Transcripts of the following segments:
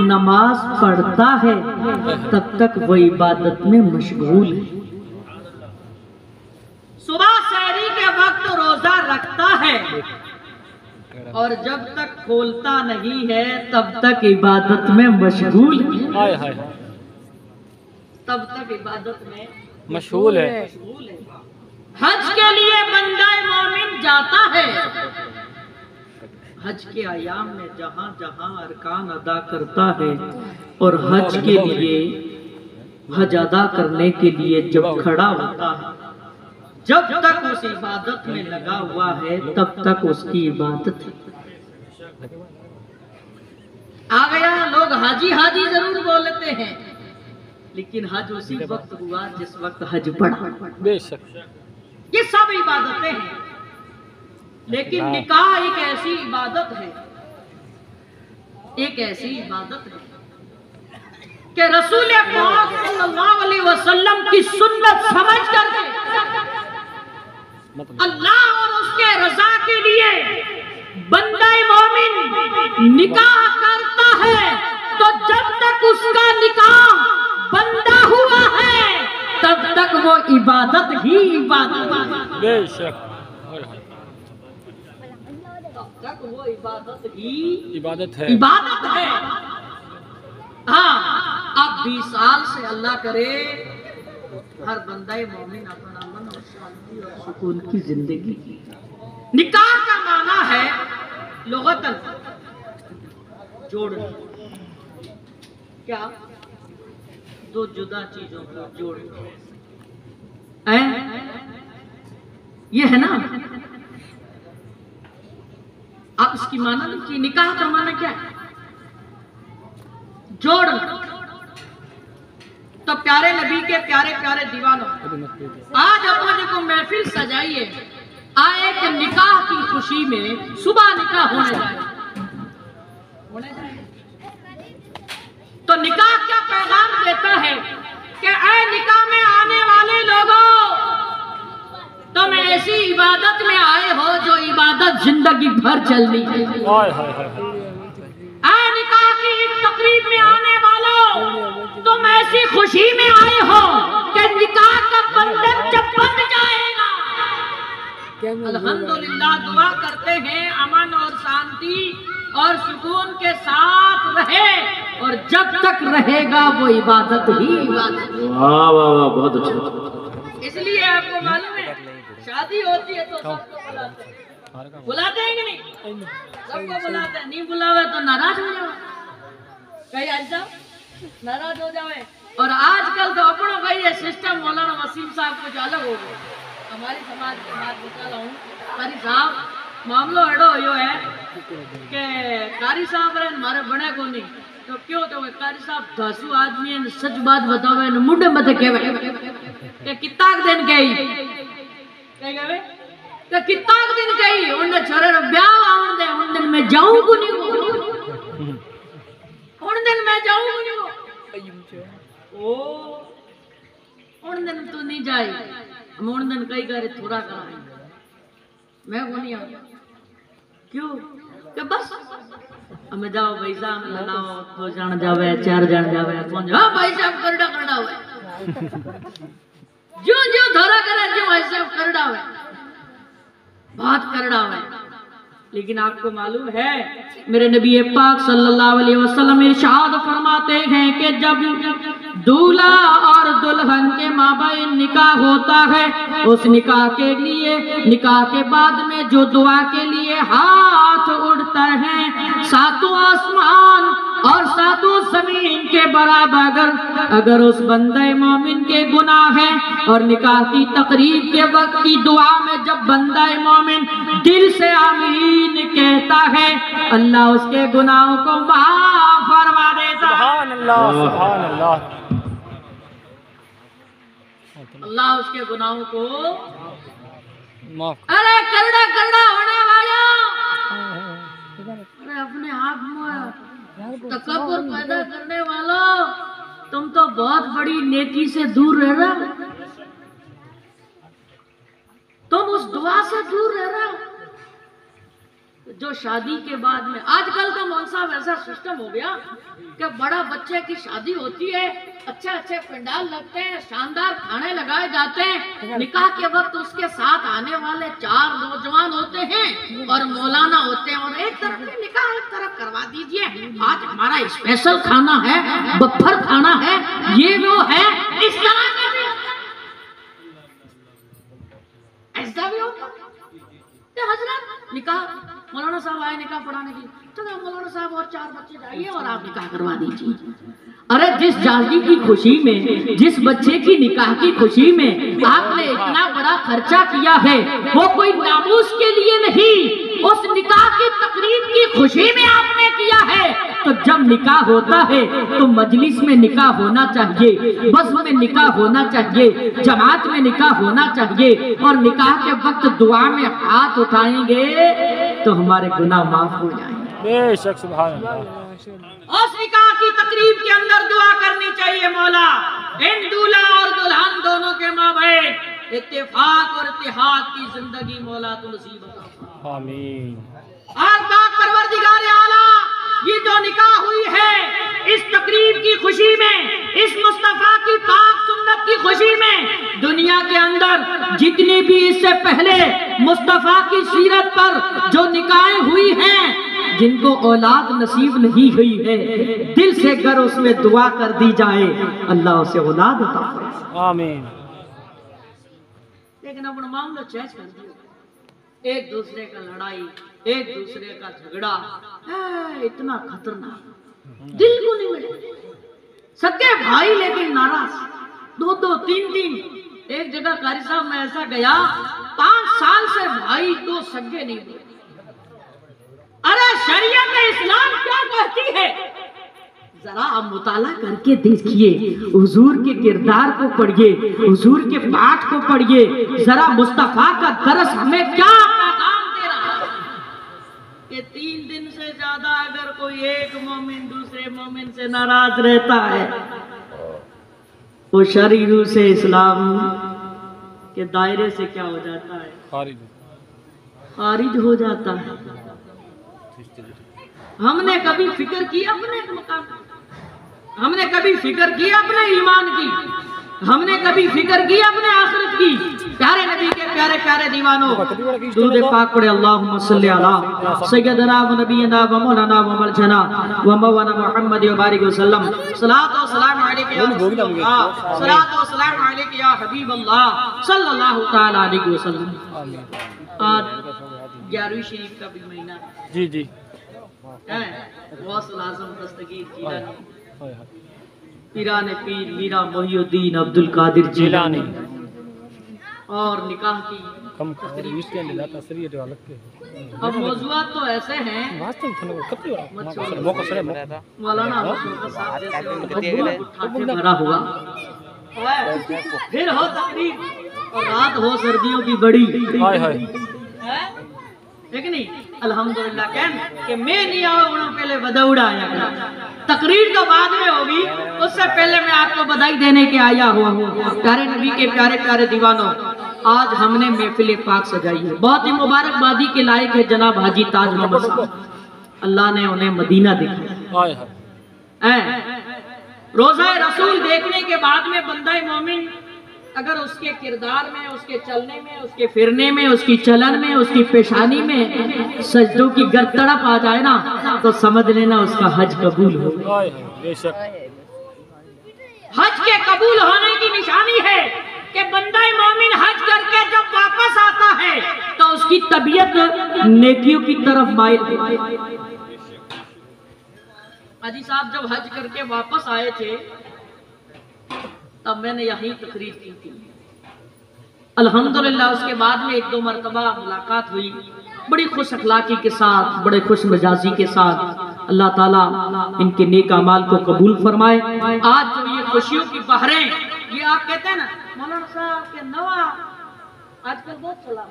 नमाज पढ़ता है तब तक वो इबादत में मशगूल है। सुबह सहरी के वक्त रोजा रखता है और जब तक खोलता नहीं है तब तक इबादत में मशगूल है। तब तक इबादत में मशगूल है। हज के लिए बंदा मोमिन जाता है। हज के अयाम में जहां जहां अरकान अदा करता है और हज के लिए हज अदा करने के लिए जब खड़ा होता है, जब तक उस इबादत में लगा हुआ है तब तक उसकी इबादत है। आ गया लोग हाजी हाजी जरूर बोलते हैं, लेकिन हज उसी वक्त हुआ जिस वक्त हज पड़ा। बेशक ये सब इबादतें हैं, लेकिन निकाह एक ऐसी इबादत है, एक ऐसी इबादत है कि रसूल पाक सल्लल्लाहु अलैहि वसल्लम की सुन्नत समझ करके अल्लाह और उसके रजा के लिए बंदा मोमिन निकाह करता है, तो जब तक उसका निकाह बंदा हुआ है तब तक वो इबादत ही इबादत है। बेशक तब तक वो इबादत ही इबादत है। इबादत है। हाँ, अब 20 साल से अल्लाह करे हर बंदा मोमिन अपना मन और शांति और सुकून की जिंदगी। निकाह का माना है लुगतन जोड़ना। क्या? दो जुदा चीजों को जोड़ना। ये है ना। आप इसकी माना देखिए, निकाह का माना क्या है? जोड़ना। तो प्यारे नबी के प्यारे प्यारे दीवानों, आज अपने को महफिल सजाइए, आए कि निकाह की खुशी में सुबह निकाह होने जाए। तो निकाह क्या पैगाम देता है कि ऐ निकाह में आने वाले लोगों, तुम ऐसी इबादत में आए हो जो इबादत जिंदगी भर चलनी चाहिए। ऐ निकाह की तकरीब में आने वालों, तुम ऐसी खुशी में आए हो कि निकाह का बंधन जब बंध जाएगा, अल्हम्दुलिल्लाह दुआ करते हैं अमन और शांति और सुकून के साथ रहे, और जब तक रहेगा वो इबादत ही इबादत। वाह वाह वाह, बहुत अच्छा। इसलिए आपको मालूम है शादी होती है तो सबको बुलाते हैं, बुलाते हैं कि नहीं? सबको बुलाते हैं। नहीं बुलावे तो नाराज हो जाओ, कहीं ऐसा नाराज हो जाए। और आजकल तो अपनों का ये सिस्टम मौलाना वसीम साहब कुछ अलग हो गया। हमारी समाज की बात बता रहा हूँ, कारी साहब मामलो एडो यो है कि कारी साहब रे मारे बने को नहीं तो क्यों तो कारी साहब धासु आदमी है, सच बात बतावे न मुंडे मथे कहवे कि किताक दिन कही कहवे कि किताक दिन कही उन्ने छोरे रो ब्याह आवन दे, उन दिन मैं जाऊं को नहीं, उन दिन मैं जाऊं को नहीं। ओ उन दिन तू नहीं जाए, हम उन दिन कई करे थोड़ा कराए, मैं को नहीं आ क्यों कि बस हमें जाओ भाई साहब बनाओ, दो जन जावे, चार जन जावे, कौन जा भाई साहब करड़ा करड़ा हुए जो जो धरा करे जो भाई साहब करड़ा हुए, बहुत करड़ा हुए। लेकिन आपको मालूम है मेरे नबी पाक सल्लल्लाहु अलैहि वसल्लम इरशाद फरमाते हैं कि जब दूल्हा और दुल्हन के माबैन निकाह होता है, उस निकाह के लिए निकाह के बाद में जो दुआ के लिए हाथ उड़ता है, सातों आसमान और सातों जमीन के बराबर अगर उस बंदे मोमिन के गुनाह है, और निकाह की तकरीब के वक्त की दुआ में जब बंदा मोमिन दिल से आमीन कहता है, अल्लाह उसके गुनाहों को माफ फरमा देता है। सुभान अल्लाह, सुभान अल्लाह। अल्लाह उसके गुनाहों को माफ। अरे करड़ा करड़ा होने वालों, अरे अपने आप में तकब्बुर पैदा करने वालों, तुम तो बहुत बड़ी नेकी से दूर रह रहे, तुम उस दुआ से दूर रह रहे। जो शादी के बाद में आजकल का मौलवी साहब ऐसा सिस्टम हो गया कि बड़ा बच्चे की शादी होती है, अच्छे अच्छे पंडाल लगते हैं, शानदार खाने लगाए जाते हैं, निकाह के वक्त उसके साथ आने वाले 4 नौजवान होते हैं और मौलाना होते हैं, और एक तरफ निकाह एक तरफ करवा दीजिए, आज हमारा स्पेशल खाना है, बफर खाना है, ये वो है, इस तरह का भी होता है, ऐसा भी होता है। हजरत निकाह मौलाना साहब आए निकाह पढ़ाने की, चलो मौलाना साहब और 4 बच्चे जाइए और आप निकाह करवा दीजिए। अरे जिस जाजी की खुशी में, जिस बच्चे की निकाह की खुशी में आपने इतना बड़ा खर्चा किया है, वो कोई नामूस के लिए नहीं, उस निकाह की तकरीब की खुशी में आपने किया है। तो जब निकाह होता है तो मजलिस में निकाह होना चाहिए, बस में निकाह होना चाहिए, जमात में निकाह होना चाहिए, और निकाह के वक्त दुआ में हाथ उठाएंगे तो हमारे गुनाह माफ हो जाएंगे। बेशक सुभान अल्लाह। उस निकाह की तकरीब के अंदर दुआ करनी चाहिए, मौला इन दूल्हा और दुल्हन दोनों के माबैन इत्तेफाक और इत्तेहाद की जिंदगी मौला तू नसीब बता। आमीन। और पाक परवरदिगार आला, ये जो निकाह हुई है इस तकरीब की खुशी में, इस मुस्तफा की पाक सुन्नत की खुशी में, दुनिया के अंदर जितनी भी इससे पहले मुस्तफा की सीरत पर जो निकाहें हुई हैं, जिनको औलाद नसीब नहीं हुई है, दिल से अगर उसमें दुआ कर दी जाए, अल्लाह उसे औलाद अता फरमाए। आमीन। लेकिन अपना मामला चेंज कर दिया, एक दूसरे का लड़ाई, एक दूसरे का झगड़ा, इतना खतरनाक, दिल को नहीं मिले, सगे भाई लेकिन नाराज, 2-2, 3-3। एक जगह कारी साहब में ऐसा गया, 5 साल से भाई 2 सगे नहीं मिले। अरे शरीयत इस्लाम क्या कहती है, जरा आप मुताला करके देखिए, हुजूर के किरदार को पढ़िए, हुजूर के पाठ को पढ़िए, जरा मुस्तफा का दरस हमें क्या पैगाम दे रहा है कि 3 दिन से ज्यादा अगर कोई एक मोमिन दूसरे मोमिन से नाराज रहता है, वो शरई रूह से इस्लाम के दायरे से क्या हो जाता है, खारिज हो जाता है। हमने कभी फिक्र की अपने मकाम, हमने कभी फिक्र की अपने ईमान की, हमने कभी फिक्र की अपने आखिरत की। प्यारे नबी के प्यारे प्यारे दीवानों, दुरूद पाक पढ़े, अल्लाहुम्मा सल्ली अला सय्यदना व नबीना व मौलाना व मलजना व मौलाना मुहम्मद व बारिक वसल्लम। सलात व सलाम अलैका या रसूलल्लाह, सलात व सलाम अलैका या हबीबल्लाह सल्लल्लाहु तआला अलैहि वसल्लम। आज 11वीं शरीफ का भी महीना जी जी है, गौसुल आज़म दस्तगीर जिलानी, पीराने पीर मीरा मोहिउद्दीन अब्दुल कादिर जिलानी, और निकाह की अब मौजूद तो ऐसे हैं, मौलाना भरा हुआ, फिर हो तकरीब और रात हो सर्दियों की बड़ी, ठीक नहीं, अल्हम्दुलिल्लाह कहन कि मैं नहीं आऊँ पहले बदौड़ा आया, तकरीर तो बाद में होगी, उससे पहले मैं आपको बधाई देने के आया हुआ हूँ। प्यारे नबी के प्यारे प्यारे दीवानों, आज हमने महफिल पाक सजाई है, बहुत ही मुबारकबादी के लायक है जनाब हाजी ताज मोहम्मद साहब, अल्लाह ने उन्हें मदीना दिखाया। रोज़ा रसूल देखने के बाद में बंदा मोमिन अगर उसके किरदार में, उसके चलने में, उसके फिरने में, उसकी चलन में, उसकी पेशानी में सजदों की गर तड़प आ जाए ना, तो समझ लेना उसका हज कबूल हो गया। हज के कबूल होने की निशानी है कि बंदा मोमिन हज करके जब वापस आता है तो उसकी तबीयत नेकियों की तरफ माइल है। हाजी साहब जब हज करके वापस आए थे तब मैंने यहीं तकरीर की थी, अल्हम्दुलिल्लाह। उसके बाद में 1-2 मरतबा मुलाकात हुई, बड़ी खुश अखलाकी के साथ, बड़े खुश मिजाजी के साथ। अल्लाह ताला इनके नेक अमाल को कबूल फरमाए। आज जो ये खुशियों की बहरें, ये आप कहते हैं ना मौलाना साहब के नवा आजकल बहुत चला,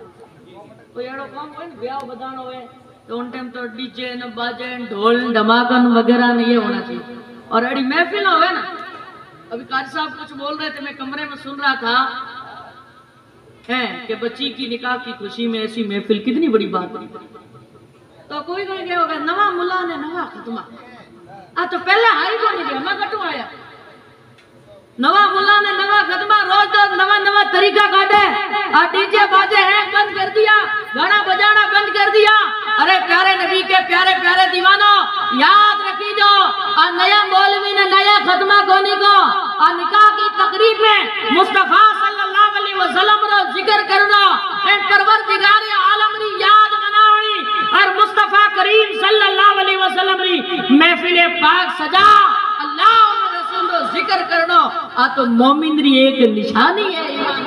कोई एड़ो काम हो ब्याह बदान हो तो उन टाइम तो डीजे न बाजे ढोल धमाकन वगैरह नहीं होना चाहिए, और अड़ी महफिल हो ना। अभी कारी साहब कुछ बोल रहे थे, मैं कमरे में सुन रहा था है कि बच्ची की निकाह की खुशी में ऐसी महफिल कितनी बड़ी बात है। तो कोई क्या होगा नवा मुला ने नवा खत्मा आ तो पहले हाई को नहीं दिया मैं कटू आया नवा मुला ने नवा खत्मा रोज रोज नवा नवा तरीका काटे आ डीजे बाजे हैं बंद कर दिया गाना बजाना बंद कर दिया। अरे प्यारे नबी के प्यारे प्यारे दीवानों याद रखी जो आ नया मौलवी ने नया खत्मा कोनी को आ निकाह की तकरीब में मुस्तफा सल्लल्लाहु अलैहि वसल्लम रो जिक्र करना एंड परवरदिगार आलम री याद मनावनी और मुस्तफा करीम सल्लल्लाहु अलैहि वसल्लम री महफिल पाक सजा अल्लाह और रसूल रो जिक्र करना आ तो मोमिन री एक निशानी है ईमान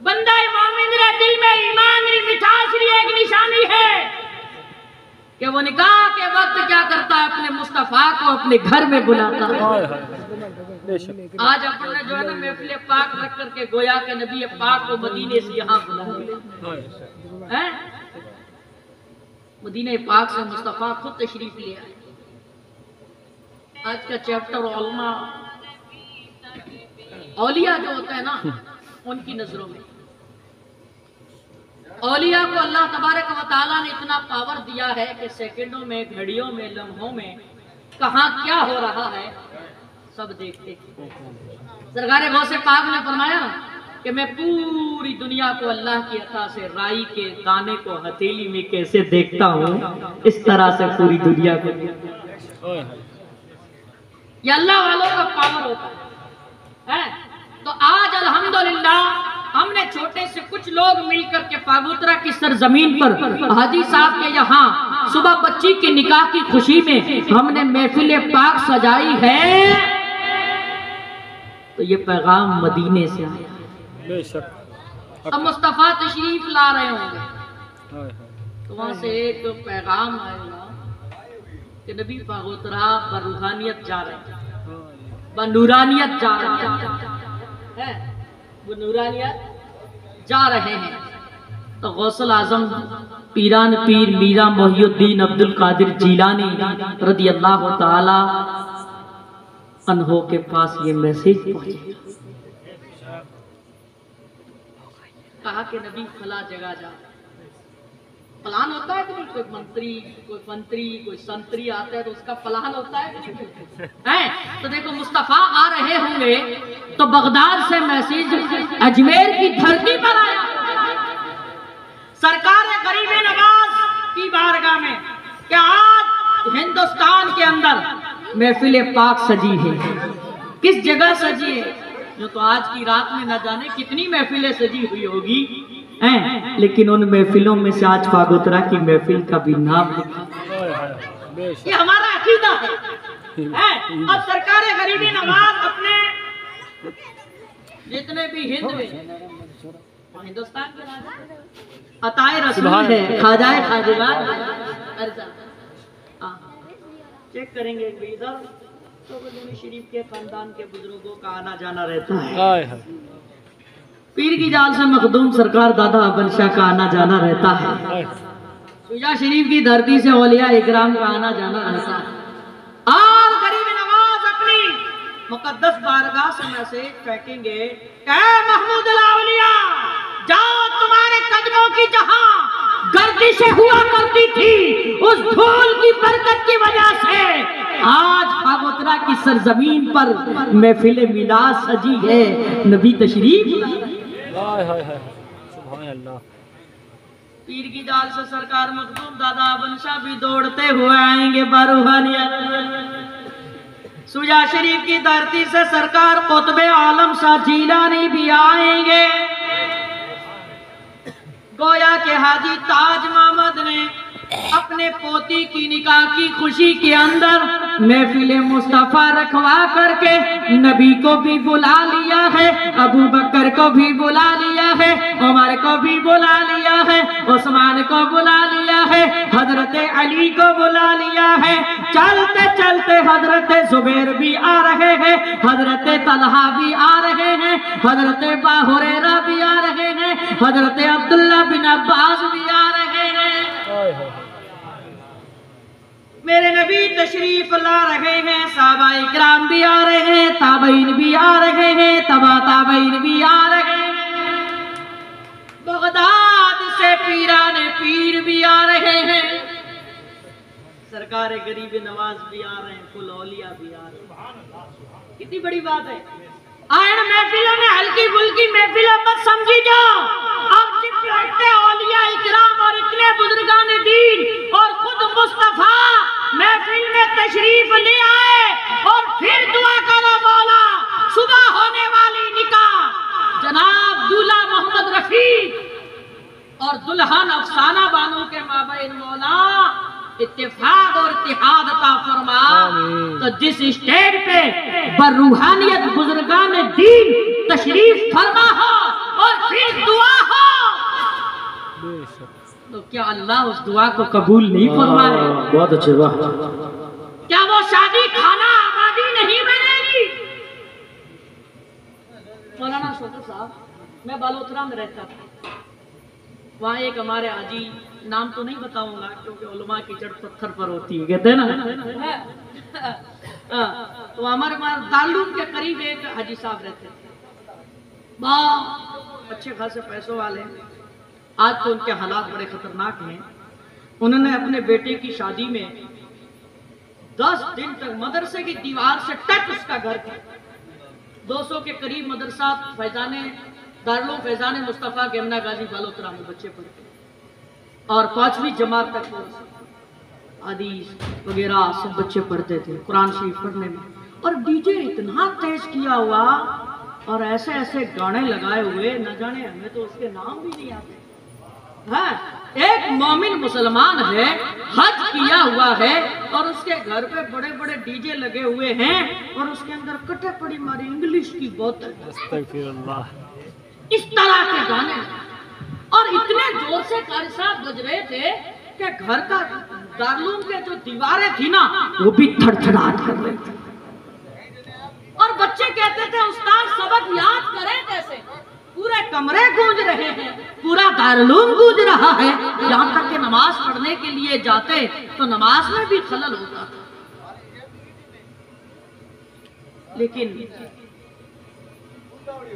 बंदा मोमिन रे दिल में ईमान री मिठास री एक निशानी है कि वो निकाह के वक्त क्या करता है अपने मुस्तफा को अपने घर में बुलाता है। आज अपन ने जो है ना महफिल पाक रख करके गोया के नबी पाक को मदीने से यहाँ बुलाया है मदीने पाक से मुस्तफा खुद तशरीफ ले आए। आज का चैप्टर औलिया जो होता है ना उनकी नजरों में औलिया को अल्लाह तबारक व तआला ने इतना पावर दिया है कि सेकंडों में घड़ियों में लम्हों में कहाँ क्या हो रहा है सब देखते। सरकारे गौसे पाक ने फरमाया कि मैं पूरी दुनिया को अल्लाह की अता से राई के दाने को हथेली में कैसे देखता हूँ इस तरह से पूरी दुनिया को ये अल्लाह वालों का पावर होता है। तो आज अल्हम्दुलिल्लाह हमने छोटे से कुछ लोग मिलकर के पागोतरा की सरजमीन पर हाजी साहब के यहाँ सुबह बच्ची के निकाह की खुशी में हमने महफिल पाक सजाई है तो ये पैगाम मदीने से आया। बेशक अब मुस्तफा तशरीफ ला रहे होंगे तो वहां से एक पैगाम आएगा कि नबी पागोतरा बरूहानियत जा रहे हैं बनूरानियत जा रहे हैं वो नूरानियत जा रहे हैं। तो गौसल आजम पीरान पीर मीरा मोहिउद्दीन अब्दुल कादिर जीलानी रदी अल्लाह ताला अन्हो के पास ये मैसेज पहुंचे। कहा कि नबी फला जगह जा प्लान होता है कि नहीं कोई मंत्री कोई संतरी आता है तो उसका प्लान होता है तो देखो मुस्तफा आ रहे होंगे तो बगदाद से मैसेज अजमेर की धरती पर आया सरकार गरीब नवाज की बारगाह में क्या आज हिंदुस्तान के अंदर महफिल पाक सजी है। किस जगह सजी है जो तो आज की रात में न जाने कितनी महफिलें सजी हुई होगी हैं लेकिन उन महफिलों में से आज पागोतरा की महफिल का भी नाम ये हमारा अकीदा है। अब सरकार गरीबी नवाज अपने जितने भी हिंद में हिंदुस्तान के राजा अताए रसूल है खाजाए खाजगार चेक करेंगे इधर तो शरीफ के खानदान के बुजुर्गों का आना जाना रहता है। पीर की जाल से मखदूम सरकार दादा अबन शाह का आना जाना रहता है। शुजा शरीफ की धरती से औलिया इकराम का आना जाना रहता है। आज गरीब नवाज अपनी मुकद्दस बारगाह से मैसेज फेंकेंगे महमूद औलिया जाओ तुम्हारे कदमों की जहां गर्दिशें हुआ करती थी उस धूल की बरकत की वजह से आज पागोतरा की सरजमीन पर महफिल मिलाद सजी है। नबी तशरीफ पीर की जाल से सरकार मखदूम दादा अबन शाह भी दौड़ते हुए आएंगे बारूहानियत। सुजा शरीफ की धरती से सरकार कुतुबे आलम शाह जीलानी भी आएंगे। गोया के हाजी ताज मोहम्मद ने अपने पोती की निकाह की खुशी के अंदर महफिल मुस्तफा रखवा करके नबी को भी बुला लिया है, अबू बकर को भी बुला लिया है, उमर को भी बुला लिया है, उस्मान को बुला लिया है, हजरत अली को बुला लिया है। चलते चलते हजरत जुबैर भी आ रहे हैं, हजरत तलहा भी आ रहे हैं, हजरत अबू हुरैरा भी आ रहे हैं, हजरत अब्दुल्ला बिन अब्बास भी आ रहे हैं। मेरे नबी तशरीफ ला रहे हैं, साहबा इकराम भी आ रहे हैं, ताबईन भी आ रहे हैं, तबा ताबईन भी आ रहे हैं। बगदाद से पीराने पीर भी आ रहे हैं, सरकार गरीब नवाज भी आ रहे हैं, कुल औलिया भी आ रहे हैं। कितनी बड़ी बात है। आयन महफिलों में हल्की फुल्की महफिलों मत समझी जाओ। अब जितने औलिया इकराम और इतने बुजुर्गान दीन और खुद मुस्तफा महफिल में तशरीफ ले आए और फिर दुआ करो मौला सुबह होने वाली निकाह जनाब दूल्हा मोहम्मद रफी और दुल्हन अफसाना बानो के माबैन मौला इत्तेफाक और इत्तेहाद अता फरमा। तो जिस स्टेज पे बरूहानियत बुजुर्गान दीन तशरीफ फरमा हो और फिर दुआ हो, तो क्या अल्लाह उस दुआ को कबूल नहीं फरमाए? बहुत अच्छे, वाह। क्या वो शादी खाना आबादी नहीं बनेगी? मौलाना शोकत साहब, मैं बालोतरा में रहता था, वहाँ एक हमारे हाजी, नाम तो नहीं बताऊंगा क्योंकि उलमा की जड़ पत्थर पर होती है, कहते हैं ना। तो हमारे दारुल के करीब एक हाजी साहब रहते थे, बहुत अच्छे खासे पैसों वाले। आज तो उनके हालात बड़े खतरनाक हैं। उन्होंने अपने बेटे की शादी में 10 दिन तक मदरसे की दीवार से टच उसका घर था। 200 के करीब मदरसा फैजाने दारुल फैजाने मुस्तफ़ा के यमुना गाजी बालोतरा में बच्चे पढ़ते और 5वीं जमात तक हदीस वगैरह सब बच्चे पढ़ते थे, कुरान शरीफ पढ़ने में। और डीजे इतना तेज किया हुआ और ऐसे ऐसे गाने लगाए हुए, न जाने हमें तो उसके नाम भी नहीं आते। हाँ, एक मोमिन मुसलमान है, हज किया हुआ है और उसके घर पे बड़े बड़े डीजे लगे हुए हैं और उसके अंदर कटे पड़ी मारी इंग्लिश की बोतल, इस तरह के गाने और इतने जोर से कारी साहब बज रहे थे कि घर का दारुल के जो दीवारें थी ना वो भी थड़थड़ाहट कर रही थी। और बच्चे कहते थे उस्ताद सबक याद करें कैसे, पूरे कमरे गूंज रहे हैं, पूरा दारुल गूंज रहा है, यहाँ तक कि नमाज पढ़ने के लिए जाते तो नमाज में भी खलल होता था। लेकिन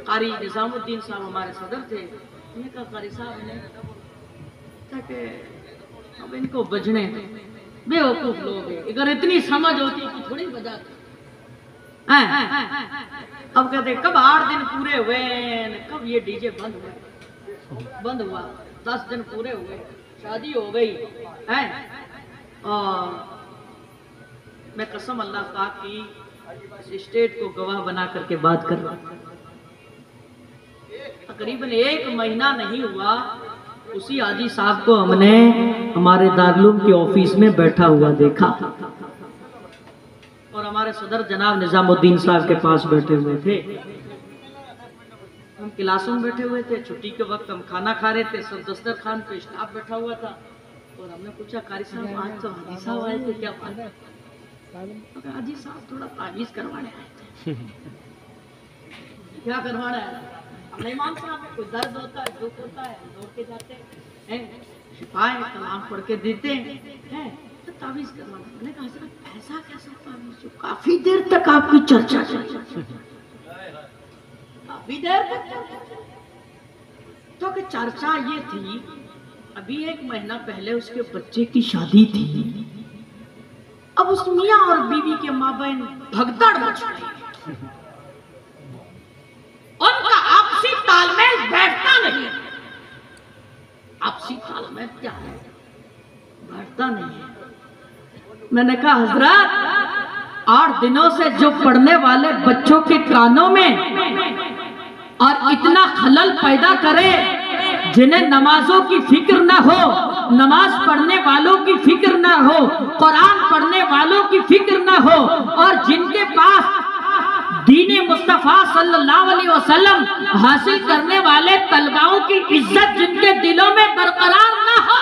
कारी निजामुद्दीन साहब हमारे सदर थे, उन्होंने कहा कारी साहब ने कि अब इनको बजने बेवकूफ लोग हैं, अगर इतनी समझ होती तो थोड़ी बजाते। अब कहते कब 8 दिन पूरे हुए, कब ये डीजे बंद हुआ 10 दिन पूरे हुए, शादी हो गई है। और मैं कसम अल्लाह पाक की इस स्टेट को गवाह बना करके बात कर रहा हूं। तकरीबन 1 महीना नहीं हुआ, उसी हाजी साहब को हमने हमारे दारुल के ऑफिस में बैठा हुआ देखा और हमारे सदर जनाब निजामुद्दीन साहब के पास बैठे हुए थे। हम क्लासों में बैठे हुए थे, छुट्टी के वक्त हम खाना खा रहे थे, सब दस्तरखान पे स्टाफ बैठा हुआ था और हमने पूछा कारी साहब आज तो हाजी साहब आए थे, क्या बात है? हाजी साहब थोड़ा तावीज़ करवाने आए थे। क्या करवाना है? इमाम साहब कोई दर्द होता है, दुख होता है, दौड़ के जाते हैं, शिफाए कलाम पढ़ के देते हैं, तो तावीज़ करवाना। मैंने कहा सर ऐसा कैसा तावीज़? काफी देर तक आपकी चर्चा चली, काफी देर तक। तो कि चर्चा ये थी, अभी 1 महीना पहले उसके बच्चे की शादी थी, अब उस मियाँ और बीवी के माबैन भगदड़ मच गई, उनका आपसी तालमेल बैठता नहीं। आपसी तालमेल क्या है? बैठता नहीं है। मैंने कहा हजरत 8 दिनों से जो पढ़ने वाले बच्चों के कानों में और इतना खलल पैदा करे, जिन्हें नमाजों की फिक्र ना हो, नमाज पढ़ने वालों की फिक्र ना हो, कुरान पढ़ने वालों की फिक्र ना हो, और जिनके पास दीने मुस्तफा सल्लल्लाहु अलैहि वसल्लम हासिल करने वाले तलबाओं की इज्जत जिनके दिलों में बरकरार ना हो,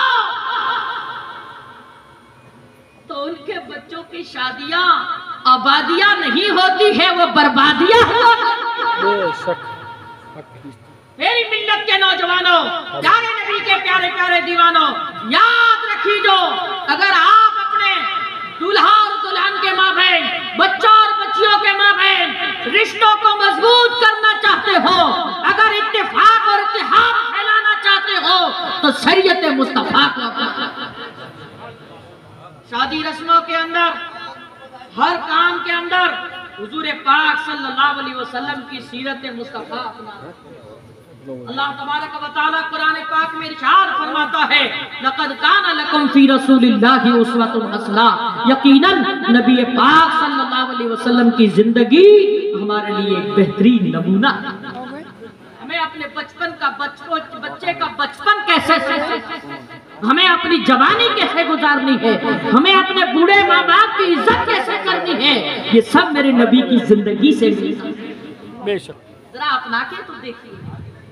तो उनके बच्चों की शादियां आबादियां नहीं होती है, वो बर्बादियां होती। मेरी मिल्लत के नौजवानों, प्यारे नबी के प्यारे प्यारे दीवानों, याद रखिए, अगर आप अपने दूल्हा और दुल्हन के माबैन, बच्चों और बच्चियों के माबैन रिश्तों को मजबूत करना चाहते हो, अगर इत्तेफाक और इत्तेहाद फैलाना चाहते हो, तो शरीयत मुस्तफा को शादी रस्मों के अंदर, हर काम के अंदर हुजूर पाक सल्लल्लाहु अलैहि वसल्लम की सीरत मुस्तफा अपना। अल्लाह तबारक व तआला कुरान पाक में इरशाद फरमाता है, लक़द काना लकुम फी रसूलिल्लाहि उस्वतुन हसना। यकीनन नबी पाक सल्लल्लाहु अलैहि वसल्लम की जिंदगी हमारे लिए एक बेहतरीन नमूना। हमें अपने बचपन का बच्चे का बचपन कैसे, हमें अपनी जवानी कैसे गुजारनी है, हमें अपने बूढ़े माँ बाप की इज्जत कैसे करनी है, ये सब मेरे नबी की जिंदगी से बेशक। जरा अपना के तो देखिए,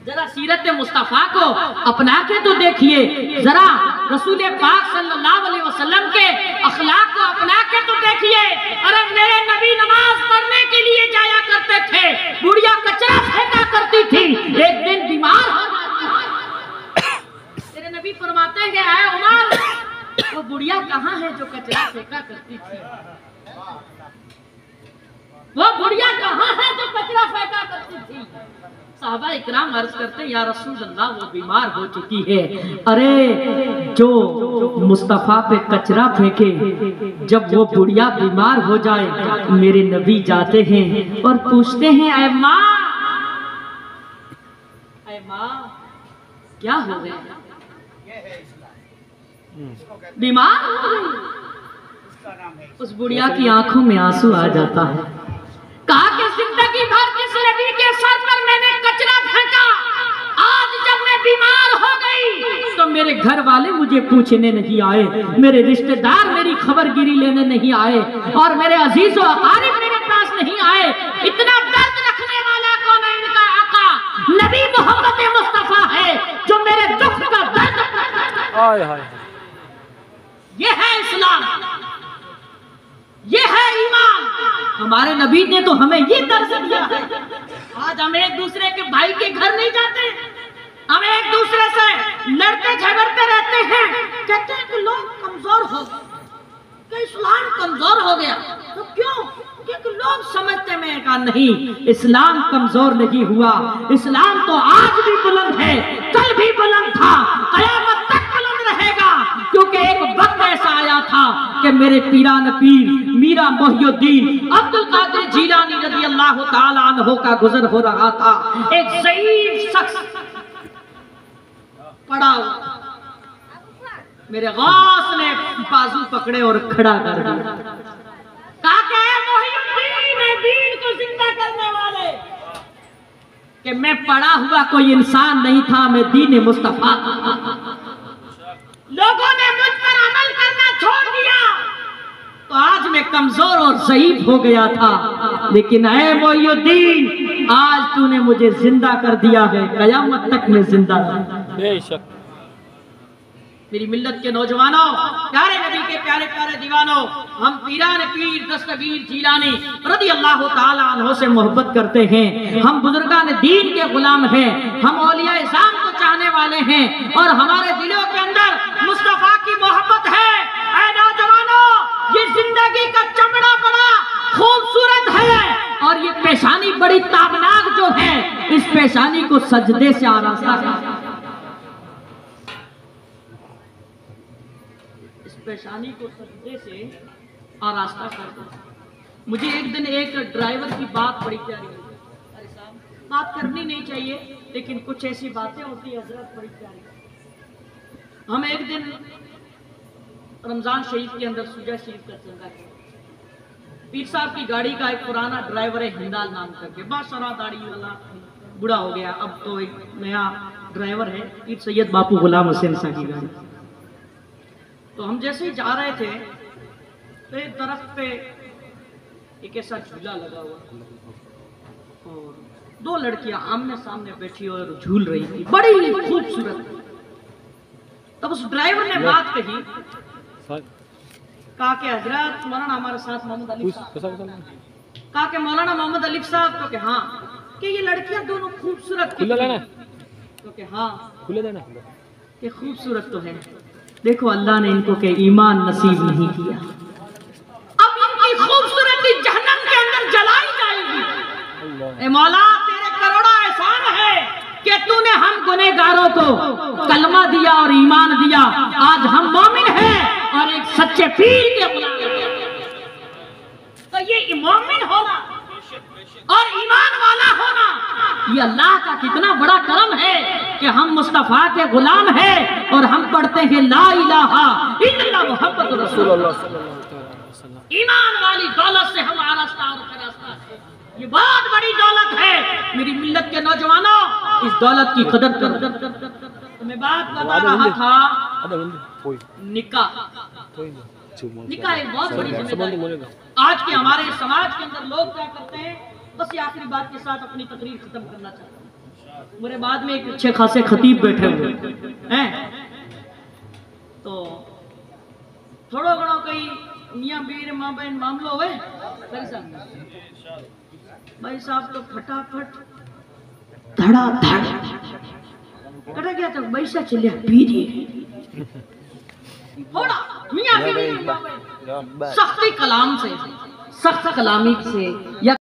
जरा सीरत मुस्तफा को अपना के तो देखिए, जरा रसूल पाक सल्लल्लाहु अलैहि वसल्लम के अखलाक को अपना के तो देखिए। अरे मेरे नबी नमाज पढ़ने के लिए जाया करते थे, बुढ़िया कचरा फेंका करती थी, एक दिन बीमार हो तेरे नबी फरमाते हैं कि आए उमर, वो बुढ़िया कहाँ है जो कचरा फेंका करती थी? वो बुढ़िया कहाँ है जो कचरा फेंका करती थी? साहबा इकराम अर्ज करते, या रसूल अल्लाह वो बीमार हो चुकी है। अरे जो मुस्तफा पे कचरा फेंके, जब वो बुढ़िया बीमार हो जाए, मेरे नबी जाते हैं और पूछते हैं, ऐ माँ, ऐ माँ क्या हो गया? बीमार हो गई। उस बुढ़िया की आंखों में आंसू आ जाता है। कहा कि जिंदगी भर जिस नबी के सर पर मैंने कचरा फेंका, आज जब मैं बीमार हो गई तो मेरे घर वाले मुझे पूछने नहीं आए, मेरे रिश्तेदार मेरी खबरगिरी लेने नहीं आए, और मेरे अजीज और अकारिब मेरे पास नहीं आए। इतना दर्द रखने वाला कौन है? इनका आका नबी मोहम्मद मुस्तफा है, जो मेरे दुख का दर्द। ये है इस्लाम, ये है ईमान। हमारे नबी ने तो हमें ये दर्ज दिया है। आज हम एक दूसरे के भाई के घर नहीं जाते, हम एक दूसरे से लड़ते झगड़ते रहते हैं, कहते हैं कि लोग कमजोर हो गए, कि इस्लाम कमजोर हो गया। तो क्यों? क्योंकि लोग समझते हैं का नहीं, इस्लाम कमजोर नहीं हुआ, इस्लाम तो आज भी बुलंद है, कल भी बुलंद था, कयामत तक बुलंद रहेगा। क्योंकि एक वक्त ऐसा आया था कि मेरे पीरान पीर मीरा मोहिउद्दीन अब्दुल कादिर जीलानी रज़ी अल्लाह ताला अन्हु का गुजर हो रहा था। एक ज़ईफ शख्स पड़ा हुआ, मेरे गौस ने बाजू पकड़े और खड़ा कर दिया। कहा कि मोहिउद्दीन दीन को जिंदा करने वाले, कि मैं पड़ा हुआ कोई इंसान नहीं था, मैं दीन मुस्तफा था। लोगों ने मुझ पर अमल करना छोड़ दिया तो आज मैं कमजोर और ज़ईफ हो गया था, लेकिन ऐ मोहिउद्दीन आज तूने मुझे जिंदा कर दिया है, कयामत तक मैं जिंदा था। बेशक। मेरी मिल्लत के नौजवानों, प्यारे नबी के प्यारे प्यारे दीवानों, हम पीरान पीर दस्तगीर जीलानी रज़ी अल्लाह ताला अन्हु से मोहब्बत करते हैं, हम बुजुर्गान दीन के गुलाम हैं, हम औलिया इज़ाम को चाहने वाले हैं, और हमारे दिलों के अंदर मुस्तफा की मोहब्बत है। ऐ नौजवानों, ये जिंदगी का चमड़ा बड़ा खूबसूरत है, और ये पेशानी बड़ी ताबनाक जो है, इस पेशानी को सजदे से आरास्ता कर, पेशानी को सजदे से आरास्ता कर दो। मुझे एक दिन एक ड्राइवर की बात बड़ी प्यारी लगी। अरे साहब, बात करनी नहीं चाहिए, लेकिन कुछ ऐसी बातें होती है हजरत बड़ी प्यारी। हम एक दिन रमजान शरीफ के अंदर सुजा शरीफ का चंदा है, पीर साहब की गाड़ी का एक पुराना ड्राइवर है हिंदाल नाम करके, बासरा दाढ़ी वाला, बूढ़ा हो गया, अब तो एक नया ड्राइवर है, पीर सैयद बापू गुलाम हुसैन साहब की गाड़ी। तो हम जैसे ही जा रहे थे तो एक दरख्त पे एक ऐसा झूला लगा हुआ और दो लड़कियां आमने सामने बैठी और झूल रही थी, बड़ी खूबसूरत। तब उस ड्राइवर ने बात कही, कहा कि हजरत मौलाना हमारे साथ मोहम्मद अली साहब, कहा कि मौलाना मोहम्मद अली साहब, तो कि हाँ, कि ये लड़कियां दोनों खूबसूरत, तो कि हाँ, कि खूबसूरत तो है, देखो अल्लाह ने इनको के ईमान नसीब नहीं किया, अब इनकी खूबसूरती जहन्नम के अंदर जलाई जाएगी। ए मौला, तेरे करोड़ा एहसान है कि तू तूने हम गुनहगारों को कलमा दिया और ईमान दिया, आज हम मोमिन हैं और एक सच्चे पीर के गुलाम हैं। तो ये मोमिन होना और ईमान वाला होना, ये अल्लाह का कितना बड़ा करम है कि हम मुस्तफा के गुलाम हैं और हम पढ़ते हैं ला इलाहा इल्लल्लाह मुहम्मद रसूलुल्लाह। ईमान वाली दौलत से हमारा रास्ता है, ये बहुत बड़ी दौलत है। मेरी मिल्लत के नौजवानों, इस दौलत की कदर करो। मैं बात बता रहा था निकाह। निकाह एक बहुत बड़ी जिम्मेदारी। आज के हमारे समाज के अंदर लोग क्या करते हैं, बस ये आखिरी बात के साथ अपनी तकरीर खत्म करना चाहते हैं। मेरे बाद में एक अच्छे खासे खतीब बैठे हुए हैं, तो थोड़ा घणो कई मियाँ बीर माँ बहन मामलो हुए भाई साहब तो फटाफट धड़ा धड़ कटा गया, तो बैसा चलिया पीरिए थोड़ा मियाँ बीर सख्ती कलाम से, सख्त कलामी से या